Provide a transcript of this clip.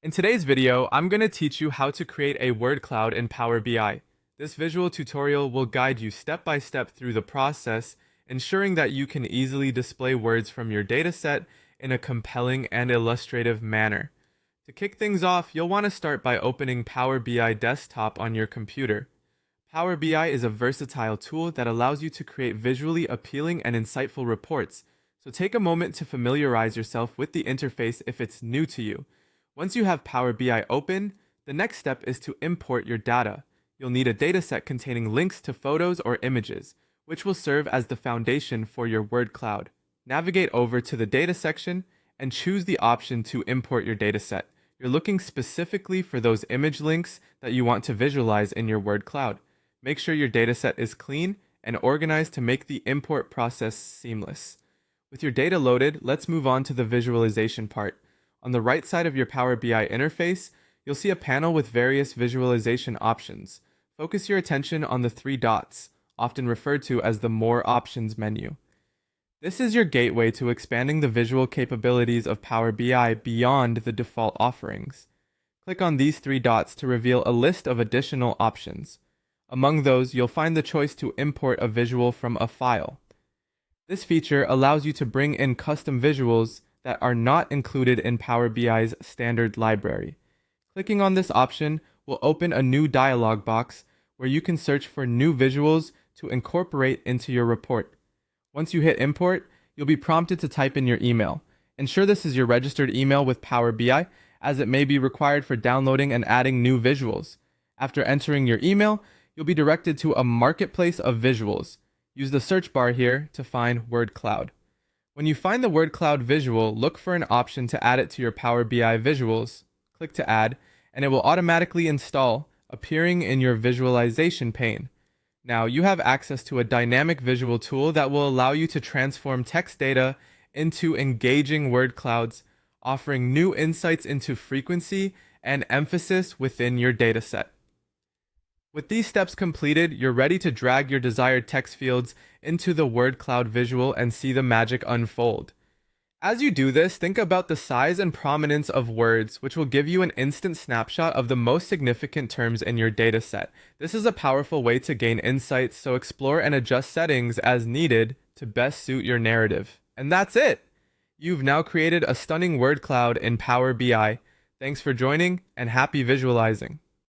In today's video, I'm going to teach you how to create a word cloud in Power BI. This visual tutorial will guide you step by step through the process, ensuring that you can easily display words from your dataset in a compelling and illustrative manner. To kick things off, you'll want to start by opening Power BI Desktop on your computer. Power BI is a versatile tool that allows you to create visually appealing and insightful reports, so take a moment to familiarize yourself with the interface if it's new to you. Once you have Power BI open, the next step is to import your data. You'll need a dataset containing links to photos or images, which will serve as the foundation for your word cloud. Navigate over to the Data section and choose the option to import your dataset. You're looking specifically for those image links that you want to visualize in your word cloud. Make sure your dataset is clean and organized to make the import process seamless. With your data loaded, let's move on to the visualization part. On the right side of your Power BI interface, you'll see a panel with various visualization options. Focus your attention on the three dots, often referred to as the More Options menu. This is your gateway to expanding the visual capabilities of Power BI beyond the default offerings. Click on these three dots to reveal a list of additional options. Among those, you'll find the choice to import a visual from a file. This feature allows you to bring in custom visuals that are not included in Power BI's standard library. Clicking on this option will open a new dialog box where you can search for new visuals to incorporate into your report. Once you hit import, you'll be prompted to type in your email. Ensure this is your registered email with Power BI, as it may be required for downloading and adding new visuals. After entering your email, you'll be directed to a marketplace of visuals. Use the search bar here to find Word Cloud. When you find the word cloud visual, look for an option to add it to your Power BI visuals. Click to add, and it will automatically install, appearing in your visualization pane. Now, you have access to a dynamic visual tool that will allow you to transform text data into engaging word clouds, offering new insights into frequency and emphasis within your dataset. With these steps completed, you're ready to drag your desired text fields into the word cloud visual and see the magic unfold. As you do this, think about the size and prominence of words, which will give you an instant snapshot of the most significant terms in your dataset. This is a powerful way to gain insights, so explore and adjust settings as needed to best suit your narrative. And that's it! You've now created a stunning word cloud in Power BI. Thanks for joining, and happy visualizing.